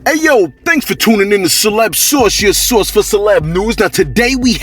Hey yo, thanks for tuning in to Celebs Source, your source for celeb news. Now today we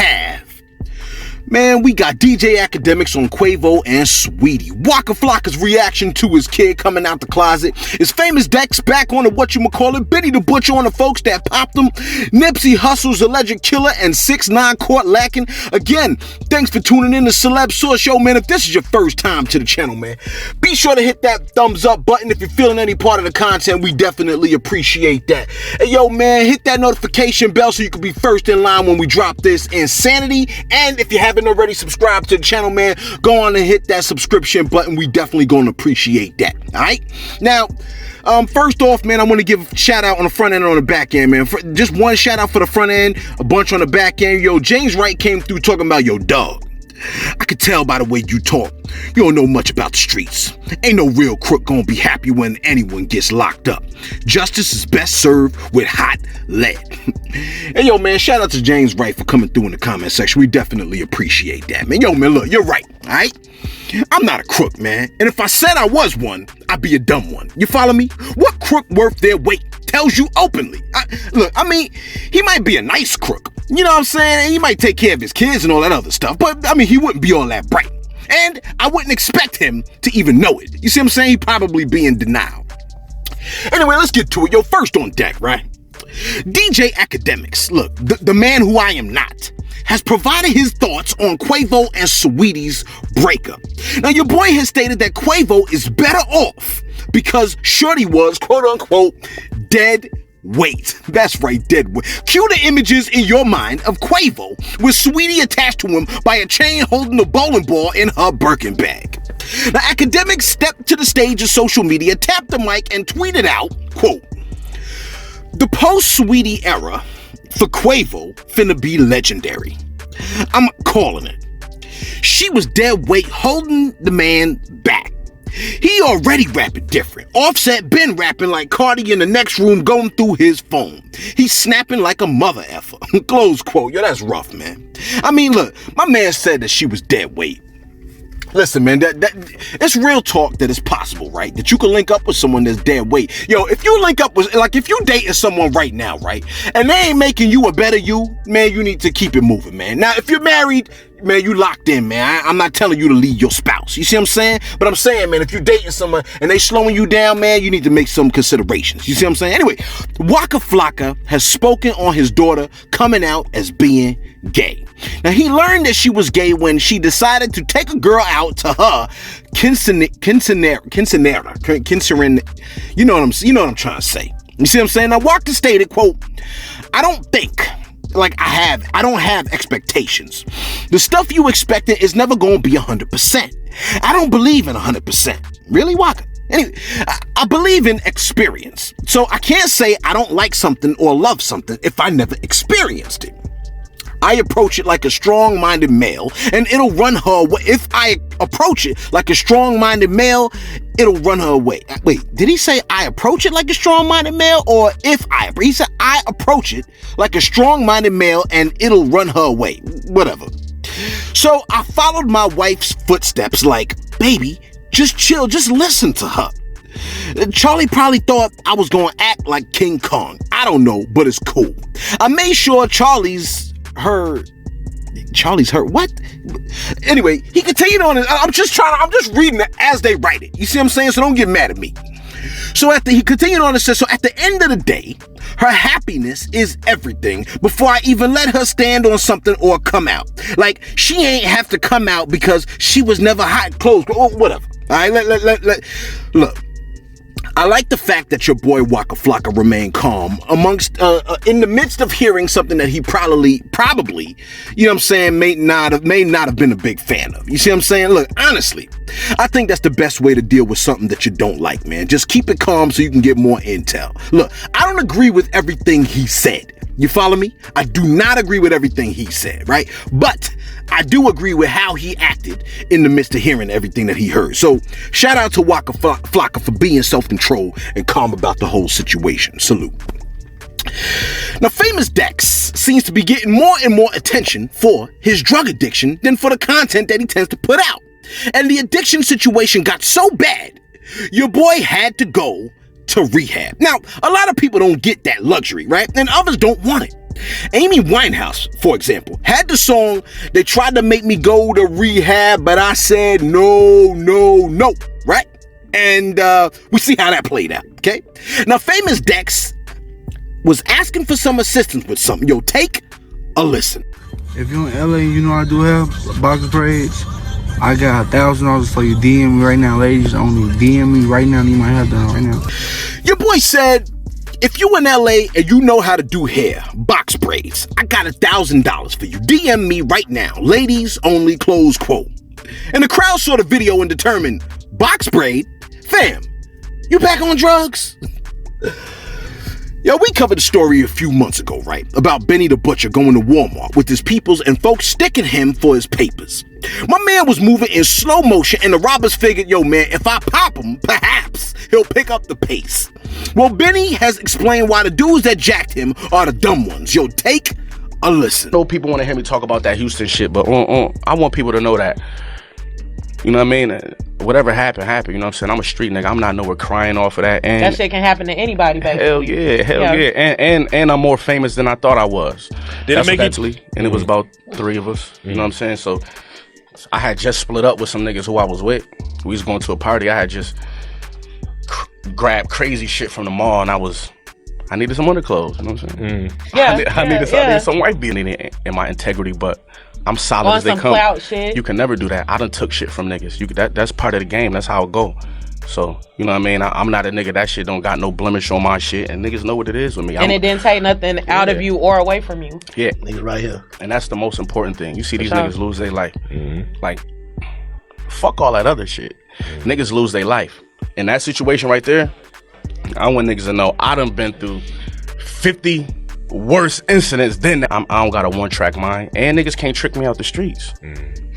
got DJ Academics on Quavo and Sweetie. Waka Flocka's reaction to his kid coming out the closet. His famous Dex back on the whatchamacallit. Benny the Butcher on the folks that popped him. Nipsey Hussle's alleged killer and 6ix9ine caught lacking. Again, thanks for tuning in to Celeb Source. Yo, man, if this is your first time to the channel, man, be sure to hit that thumbs up button if you're feeling any part of the content. We definitely appreciate that. Hey, yo, man, hit that notification bell so you can be first in line when we drop this insanity. And if you haven't already subscribed to the channel, man, go on and hit that subscription button. We definitely gonna appreciate that. All right, now first off, man, I want to give a shout out on the front end and on the back end, man. Just one shout out for the front end, a bunch on the back end. Yo, James Wright came through talking about your dog. I could tell by the way you talk, you don't know much about the streets. Ain't no real crook gonna be happy when anyone gets locked up. Justice is best served with hot lead. Hey, yo, man, shout out to James Wright for coming through in the comment section. We definitely appreciate that, man. Yo, man, look, you're right, all right? I'm not a crook, man. And if I said I was one, I'd be a dumb one. You follow me? What crook worth their weight tells you openly? He might be a nice crook. You know what I'm saying? And he might take care of his kids and all that other stuff. But, he wouldn't be all that bright. And I wouldn't expect him to even know it. You see what I'm saying? He'd probably be in denial. Anyway, let's get to it. Yo, first on deck, right? DJ Academics, look, the man who I am not, has provided his thoughts on Quavo and Sweetie's breakup. Now, your boy has stated that Quavo is better off because Shorty was, quote unquote, dead weight. That's right, dead weight. Cue the images in your mind of Quavo with Sweetie attached to him by a chain holding a bowling ball in her Birkin bag. Now, Academics stepped to the stage of social media, tapped the mic, and tweeted out, quote, "The post-Sweetie era for Quavo finna be legendary. I'm calling it. She was dead weight holding the man back. He already rapping different. Offset been rapping like Cardi in the next room going through his phone. He's snapping like a mother effer." Close quote. Yo, that's rough, man. Look, my man said that she was dead weight. Listen, man, it's real talk that it's possible, right? That you can link up with someone that's dead weight. Yo, if you link up with, if you dating someone right now, right, and they ain't making you a better you, man, you need to keep it moving, man. Now, if you're married, man, you locked in, man. I'm not telling you to leave your spouse. You see what I'm saying? But I'm saying, man, if you're dating someone and they slowing you down, man, you need to make some considerations. You see what I'm saying? Anyway, Waka Flocka has spoken on his daughter coming out as being gay. Now, he learned that she was gay when she decided to take a girl out to her quinceanera. You know what I'm trying to say. You see what I'm saying? Now, Waka stated, quote, "I don't think I don't have expectations. The stuff you expecting is never going to be 100%. I don't believe in 100%. Really, Waka? Anyway, I believe in experience. So I can't say I don't like something or love something if I never experienced it. I approach it like a strong-minded male, and it'll run her away. If I approach it like a strong-minded male, it'll run her away." Wait, did he say I approach it like a strong-minded male, or he said I approach it like a strong-minded male and it'll run her away. Whatever. So I followed my wife's footsteps like, baby, just chill, just listen to her. Charlie probably thought I was going to act like King Kong. I don't know, but it's cool. I made sure Charlie's hurt. What? Anyway, he continued on. I'm just reading it as they write it. You see what I'm saying? So don't get mad at me. So he continued on and said, so at the end of the day, her happiness is everything before I even let her stand on something or come out. Like, she ain't have to come out because she was never hot clothes or whatever. All right, look. I like the fact that your boy Waka Flocka remained calm amongst in the midst of hearing something that he probably, you know what I'm saying, may not have been a big fan of. You see what I'm saying? Look, honestly, I think that's the best way to deal with something that you don't like, man. Just keep it calm so you can get more intel. Look, I don't agree with everything he said. You follow me? I do not agree with everything he said, right? But I do agree with how he acted in the midst of hearing everything that he heard. So shout out to Waka Flocka for being self-controlled and calm about the whole situation. Salute. Now, famous Dex seems to be getting more and more attention for his drug addiction than for the content that he tends to put out. And the addiction situation got so bad, your boy had to go to rehab. Now, a lot of people don't get that luxury, right? And others don't want it. Amy Winehouse, for example, had the song, "They tried to make me go to rehab, but I said no, no, no," right? And we see how that played out, okay? Now, famous Dex was asking for some assistance with something. Yo, take a listen. If you're in LA, you know I do have boxer braids. I got $1,000 for you. DM me right now, ladies. Only DM me right now. You might have done right now. Your boy said, if you in LA and you know how to do hair, box braids, I got $1,000 for you. DM me right now. Ladies only, close quote. And the crowd saw the video and determined, box braid? Fam, you back on drugs? Yo, we covered the story a few months ago, right? About Benny the Butcher going to Walmart with his peoples and folks sticking him for his papers. My man was moving in slow motion and the robbers figured, yo man, if I pop him, perhaps he'll pick up the pace. Well, Benny has explained why the dudes that jacked him are the dumb ones. Yo, take a listen. I know people want to hear me talk about that Houston shit, but I want people to know that, you know what I mean? Whatever happened, you know what I'm saying? I'm a street nigga. I'm not nowhere crying off of that. And that shit can happen to anybody, baby. Hell yeah. And I'm more famous than I thought I was. Did it make it? And it was about 3 of us. You know what I'm saying? So I had just split up with some niggas who I was with. We was going to a party. I had just grabbed crazy shit from the mall, and I needed some underclothes. You know what I'm saying? I needed some white beating in my integrity, but I'm solid as they come. Clout shit. You can never do that. I done took shit from niggas. That's part of the game. That's how it go. So, you know what I mean? I'm not a nigga. That shit don't got no blemish on my shit, and niggas know what it is with me. And it didn't take nothing out of you or away from you. Yeah. Niggas right here. And that's the most important thing. You see these niggas lose their life. Like, fuck all that other shit. Niggas lose their life. In that situation right there, I want niggas to know I done been through 50 worse incidents than that. I don't got a one-track mind, and niggas can't trick me out the streets.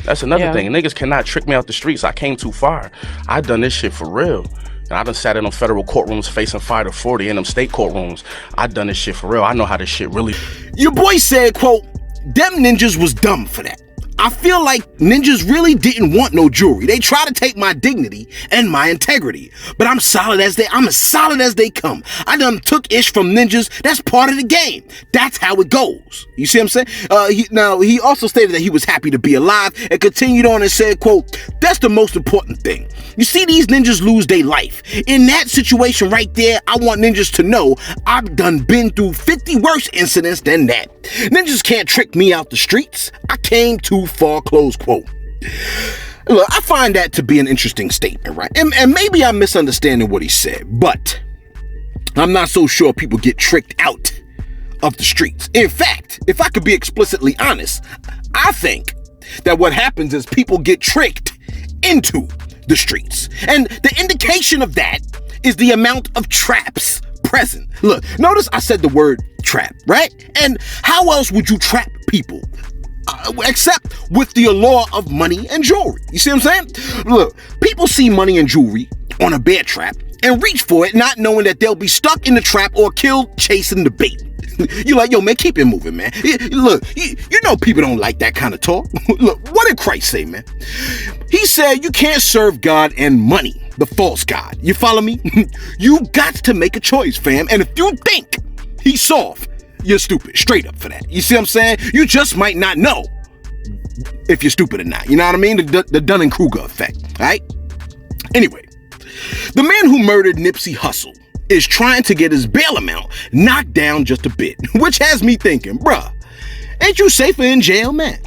That's another thing. Niggas cannot trick me out the streets. I came too far. I done this shit for real. And I done sat in them federal courtrooms facing 5 to 40 in them state courtrooms. I done this shit for real. I know how this shit really. Your boy said, quote, "Them ninjas was dumb for that. I feel like ninjas really didn't want no jewelry. They try to take my dignity and my integrity. But I'm as solid as they come. I done took ish from ninjas. That's part of the game. That's how it goes." You see what I'm saying? He also stated that he was happy to be alive and continued on and said, quote, "That's the most important thing. You see these ninjas lose their life. In that situation right there, I want ninjas to know I've done been through 50 worse incidents than that. Ninjas can't trick me out the streets. I came too far," close quote. Look, I find that to be an interesting statement, right? And maybe I'm misunderstanding what he said, but I'm not so sure people get tricked out of the streets. In fact, if I could be explicitly honest, I think that what happens is people get tricked into the streets. And the indication of that is the amount of traps present. Look, notice I said the word trap, right? And how else would you trap people? Except with the allure of money and jewelry. You see what I'm saying? Look, people see money and jewelry on a bear trap and reach for it, not knowing that they'll be stuck in the trap or killed chasing the bait. You're like, yo, man, keep it moving, man. Look, you know people don't like that kind of talk. Look, what did Christ say, man? He said you can't serve God and money, the false God. You follow me? You got to make a choice, fam. And if you think he's soft, you're stupid. Straight up for that. You see what I'm saying? You just might not know if you're stupid or not. You know what I mean? The Dunning-Kruger effect, all right? Anyway, the man who murdered Nipsey Hussle is trying to get his bail amount knocked down just a bit, which has me thinking, bruh, ain't you safer in jail, man?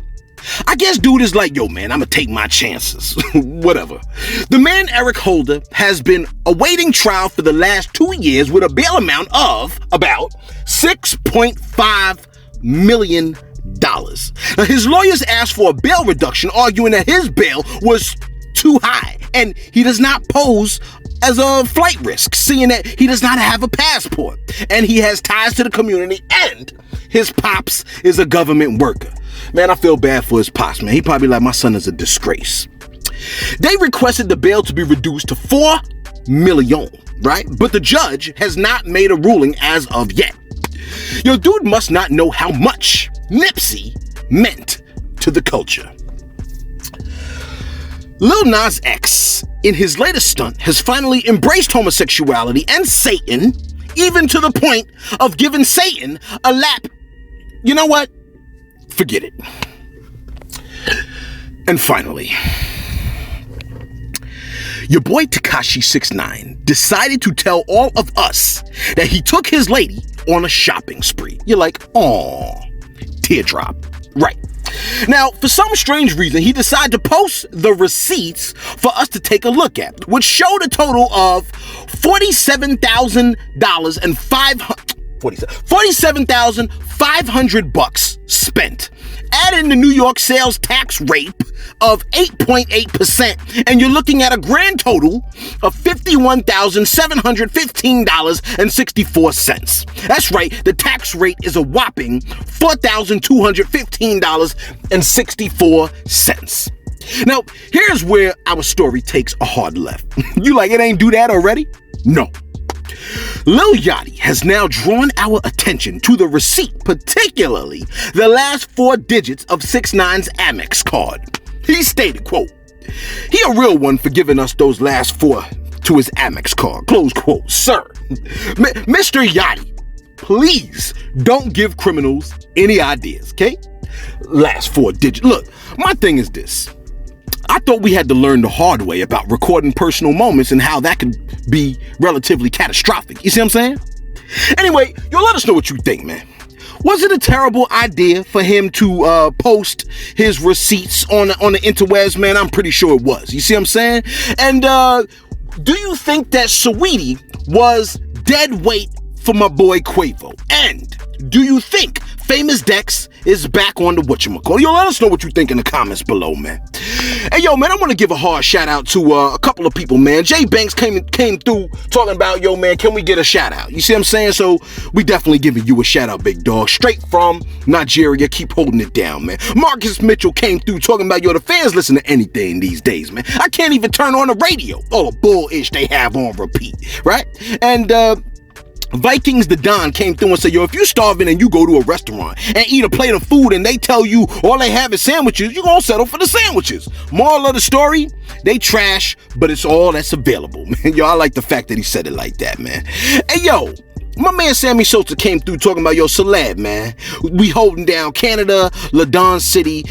I guess dude is like, yo, man, I'm gonna take my chances. Whatever. The man, Eric Holder, has been awaiting trial for the last 2 years with a bail amount of about $6.5 million. Now, his lawyers asked for a bail reduction, arguing that his bail was too high and he does not pose as a flight risk, seeing that he does not have a passport and he has ties to the community and his pops is a government worker. Man, I feel bad for his pops, man. He probably like, my son is a disgrace. They requested the bail to be reduced to $4 million, right? But the judge has not made a ruling as of yet. Your dude must not know how much Nipsey meant to the culture. Lil Nas X, in his latest stunt, has finally embraced homosexuality and Satan, even to the point of giving Satan a lap. You know what? Forget it. And finally, your boy Tekashi 6ix9ine decided to tell all of us that he took his lady on a shopping spree. You're like, aw, teardrop. Right. Now, for some strange reason, he decided to post the receipts for us to take a look at, which showed a total of $47,000 and $47,500 spent. Add in the New York sales tax rate of 8.8%, and you're looking at a grand total of $51,715.64. That's right, the tax rate is a whopping $4,215.64. Now, here's where our story takes a hard left. You like, it ain't do that already? No. Lil Yachty has now drawn our attention to the receipt, particularly the last 4 digits of 6ix9ine's Amex card. He stated, quote, "He a real one for giving us those last 4 to his Amex card," close quote. Sir, Mr. Yachty, please don't give criminals any ideas, okay? Last 4 digits. Look, my thing is this. I thought we had to learn the hard way about recording personal moments and how that could be relatively catastrophic. You see what I'm saying? Anyway, yo, let us know what you think, man. Was it a terrible idea for him to post his receipts on the interwebs, man? I'm pretty sure it was. You see what I'm saying? And do you think that Saweetie was dead weight for my boy Quavo? And do you think Famous Dex is back on the whatchamacallit? Yo, let us know what you think in the comments below, man. Hey, yo, man, I want to give a hard shout out to a couple of people, man. Jay Banks came through talking about, yo, man, can we get a shout out? You see what I'm saying? So we definitely giving you a shout out, big dog. Straight from Nigeria. Keep holding it down, man. Marcus Mitchell came through talking about, yo, the fans listen to anything these days, man. I can't even turn on the radio. All the bullish they have on repeat, right? And Vikings the Don came through and said, yo, if you starving and you go to a restaurant and eat a plate of food and they tell you all they have is sandwiches, you gonna settle for the sandwiches. Moral of the story, they trash, but it's all that's available, man. Yo, I like the fact that he said it like that, man. Hey, yo, my man Sammy Sosa came through talking about, yo, Celeb, man. We holding down Canada, Ladon City,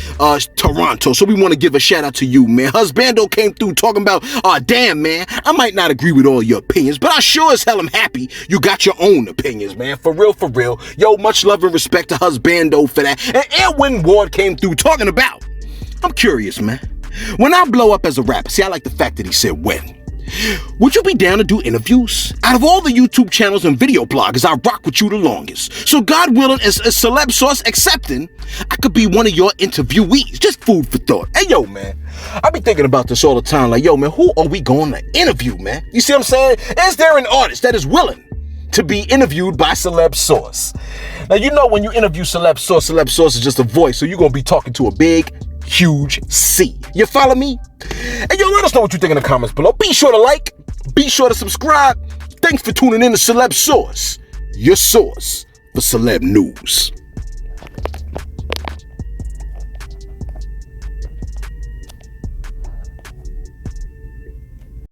Toronto. So we want to give a shout out to you, man. Husbando came through talking about, damn, man, I might not agree with all your opinions, but I sure as hell am happy you got your own opinions, man. For real, for real. Yo, much love and respect to Husbando for that. And Edwin Ward came through talking about, I'm curious, man. When I blow up as a rapper, see, I like the fact that he said when. Would you be down to do interviews? Out of all the YouTube channels and video bloggers, I rock with you the longest. So God willing, as Celebs Source accepting, I could be one of your interviewees. Just food for thought. Hey, yo, man, I be thinking about this all the time. Like, yo, man, who are we going to interview, man? You see what I'm saying? Is there an artist that is willing to be interviewed by Celebs Source? Now, you know when you interview Celebs Source is just a voice, so you're going to be talking to a big, huge C. You follow me? And yo, let us know what you think in the comments below. Be sure to like, be sure to subscribe. Thanks for tuning in to Celebs Source, your source for celeb news.